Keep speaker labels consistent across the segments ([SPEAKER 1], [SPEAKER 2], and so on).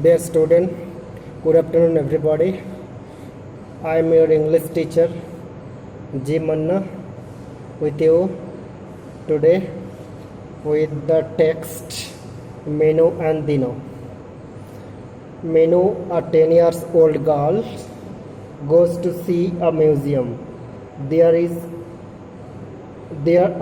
[SPEAKER 1] Dear student, good afternoon everybody. I am your English teacher G. Manna with you today with the text Menu and Dino. Menu, a 10 years old girl, goes to see a museum. There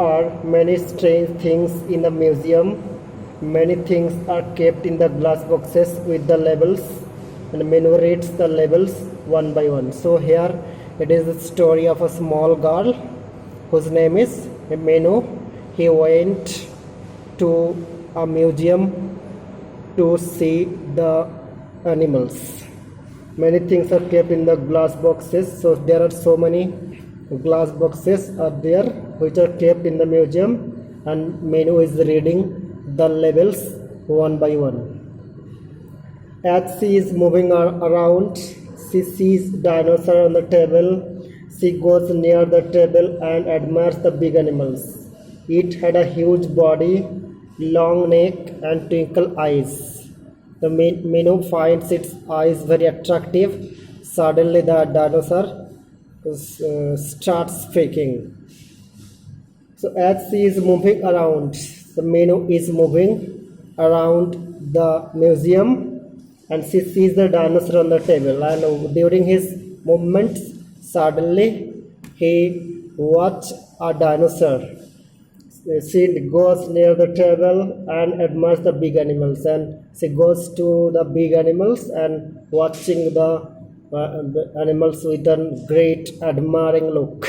[SPEAKER 1] are many strange things in the museum. Many things are kept in the glass boxes with the labels, and Menu reads the labels one by one. So here it is the story of a small girl whose name is Menu. He went to a museum to see the animals. Many things are kept in the glass boxes. So there are so many glass boxes are there which are kept in the museum, and Menu is reading the labels one by one. As she is moving around, she sees dinosaur on the table. She goes near the table and admires the big animals. It had a huge body, long neck and twinkle eyes. The Menu finds its eyes very attractive. Suddenly the dinosaur starts speaking. So as she is moving around, the Menu is moving around the museum and she sees the dinosaur on the table, and during his movements suddenly he watched a dinosaur. She goes near the table and admires the big animals, and she goes to the big animals and watching the animals with a great admiring look.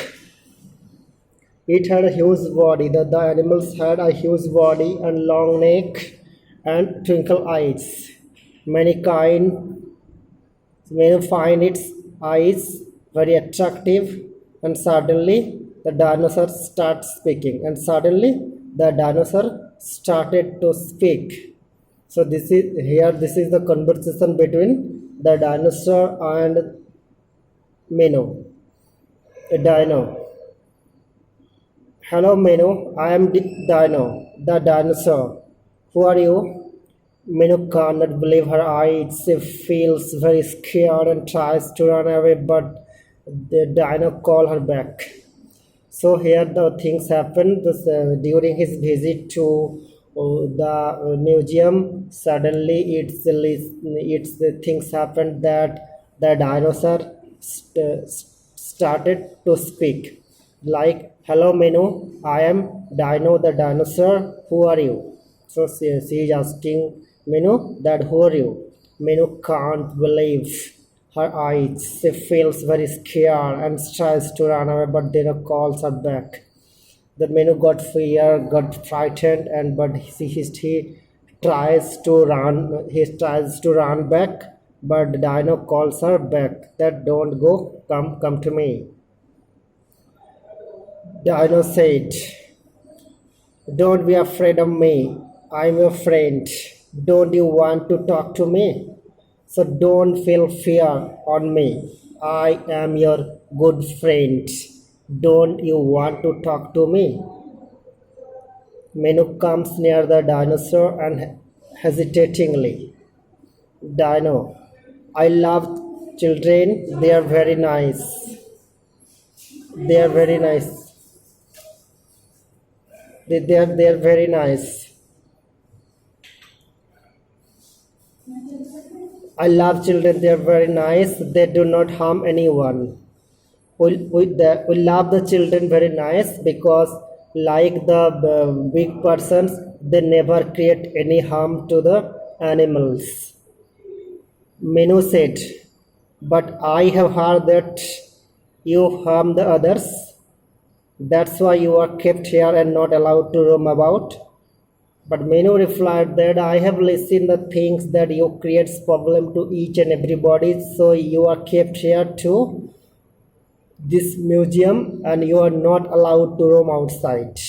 [SPEAKER 1] It had a huge body. The animals had a huge body and long neck and twinkle eyes. Many find its eyes very attractive, and suddenly the dinosaur starts speaking. And suddenly the dinosaur started to speak. So this is the conversation between the dinosaur and Menu. A dino. Hello Menu, I am Dino, the dinosaur. Who are you? Menu cannot believe her eyes. She feels very scared and tries to run away, but the dino calls her back. So here the things happen. During his visit to the museum, suddenly it's the things happened that the dinosaur started to speak, like, hello Menu, I am Dino the dinosaur, who are you? So she is asking Menu that who are you? Menu can't believe her eyes. She feels very scared and tries to run away, but Dino calls her back. The Menu got frightened, and but he tries to run. He tries to run back, but Dino calls her back. That don't go. Come to me. Dino said, don't be afraid of me. I'm your friend. Don't you want to talk to me? So don't feel fear on me. I am your good friend. Don't you want to talk to me? Menu comes near the dinosaur and hesitatingly. Dino, I love children. They are very nice. They are very nice. They are very nice. I love children. They are very nice. They do not harm anyone. We love the children very nice because, like the big persons, they never create any harm to the animals. Menu said, but I have heard that you harm the others. That's why you are kept here and not allowed to roam about. But Menu replied that I have listened the things that you create problem to each and everybody, so you are kept here to this museum and you are not allowed to roam outside.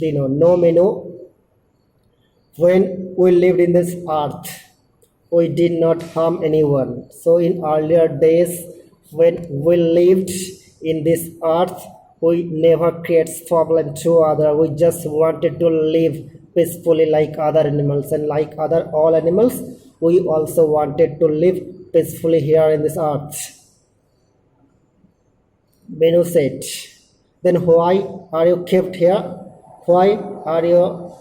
[SPEAKER 1] No Menu. When we lived in this earth, we did not harm anyone. So in earlier days, when we lived in this earth, we never creates problem to other. We just wanted to live peacefully like other animals, and like other all animals, We also wanted to live peacefully here in this earth. Menu said, then why are you kept here? Why are you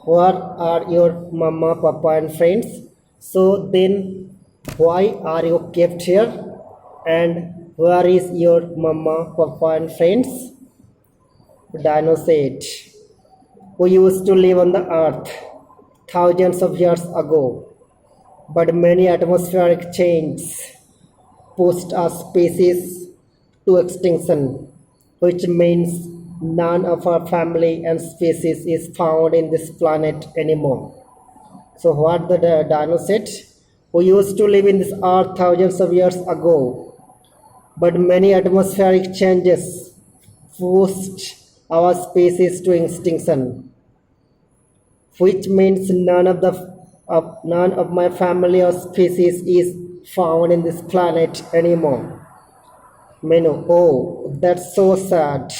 [SPEAKER 1] Where are your mama, papa, and friends? So then, why are you kept here? And where is your mama, papa, and friends? Dino said, we used to live on the earth thousands of years ago, but many atmospheric changes pushed our species to extinction, which means none of our family and species is found in this planet anymore. So what the dino said? We used to live in this earth thousands of years ago, but many atmospheric changes pushed our species to extinction, which means none of my family or species is found in this planet anymore. Menu, oh, that's so sad.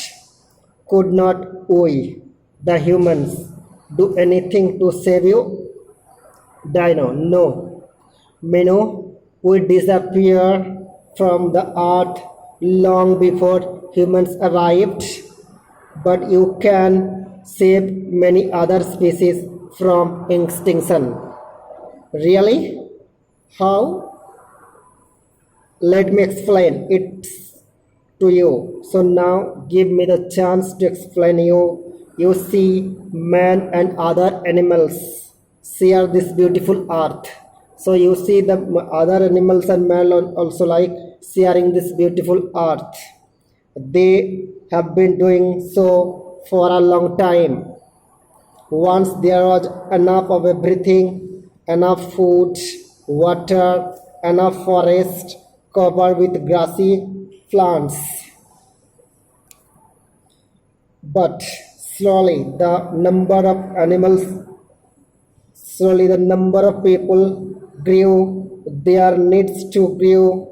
[SPEAKER 1] Could not we, the humans, do anything to save you? Dino, no. Menu, we disappeared from the earth long before humans arrived, but you can save many other species from extinction. Really? How? Let me explain it to you. So now give me the chance to explain you. You see, man and other animals share this beautiful earth. So you see the other animals and man also like sharing this beautiful earth. They have been doing so for a long time. Once there was enough of everything, enough food, water, enough forest covered with grassy plants. But slowly the number of people grew, their needs to grew,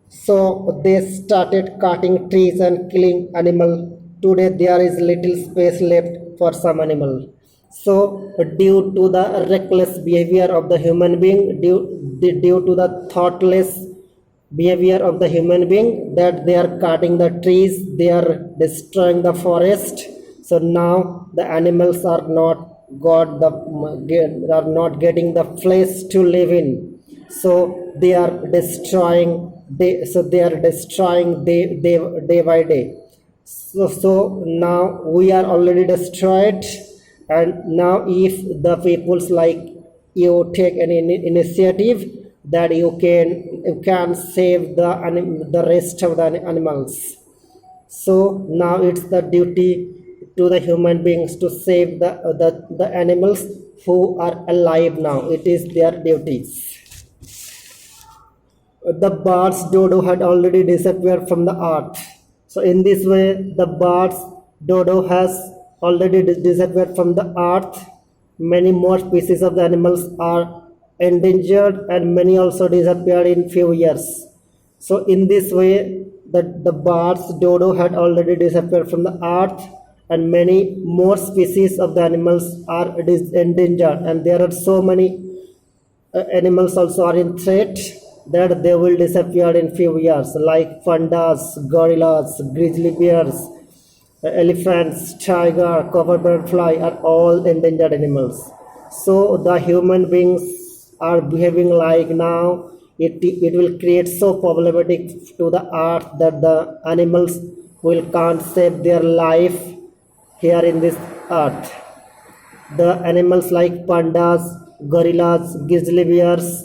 [SPEAKER 1] so they started cutting trees and killing animals. Today there is little space left for some animal. So due to the reckless behavior of the human being, due to the thoughtless behavior of the human being, that they are cutting the trees, they are destroying the forest. So now the animals are not getting the place to live in. So they are destroying. Day by day. So now we are already destroyed, and now if the peoples like you take any initiative that you can save the rest of the animals. So now it's the duty to the human beings to save the animals who are alive now. It is their duties. The birds dodo had already disappeared from the earth. So in this way, the birds dodo has already disappeared from the earth. Many more species of the animals are endangered, and many also disappeared in few years. So in this way, the birds dodo had already disappeared from the earth, and many more species of the animals are endangered, and there are so many animals also are in threat that they will disappear in few years, like pandas, gorillas, grizzly bears, elephants, tiger, cover butterfly are all endangered animals. So the human beings are behaving like now. It will create so problematic to the earth that the animals can't save their life here in this earth. The animals like pandas, gorillas, grizzly bears,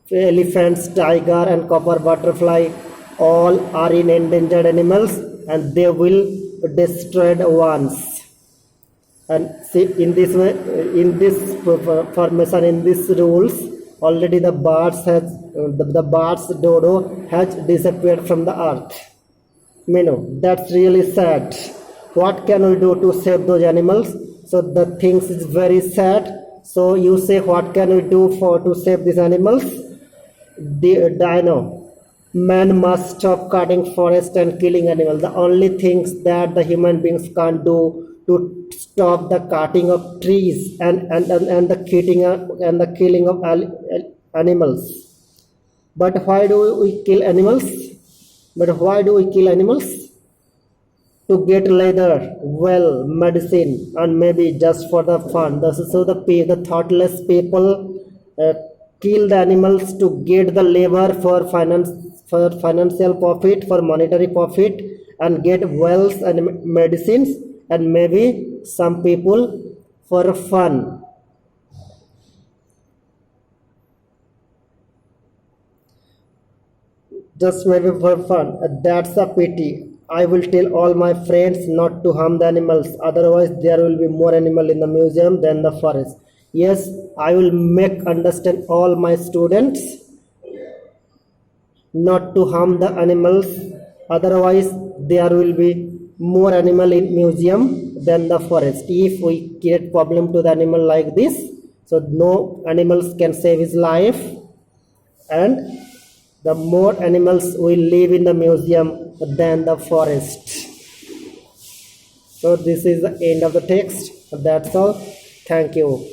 [SPEAKER 1] elephants, tiger, and copper butterfly all are in endangered animals, and they will destroyed once. And see, in this way, in this formation, in these rules, already the birds dodo has disappeared from the earth. That's really sad. What can we do to save those animals? So the things is very sad. So you say, what can we do to save these animals? Dino, man must stop cutting forest and killing animals. The only things that the human beings can't do to stop the cutting of trees and the killing of animals. But why do we kill animals? But why do we kill animals? To get leather, well, medicine, and maybe just for the fun. So the thoughtless people kill the animals to get the labor for financial profit, for monetary profit, and get wealth and medicines, and maybe some people for fun. Just maybe for fun. That's a pity. I will tell all my friends not to harm the animals. Otherwise, there will be more animal in the museum than the forest. Yes, I will make understand all my students not to harm the animals. Otherwise, there will be more animal in museum than the forest. If we create problem to the animal like this, so no animals can save his life, and the more animals will live in the museum than the forest. So this is the end of the text. That's all. Thank you.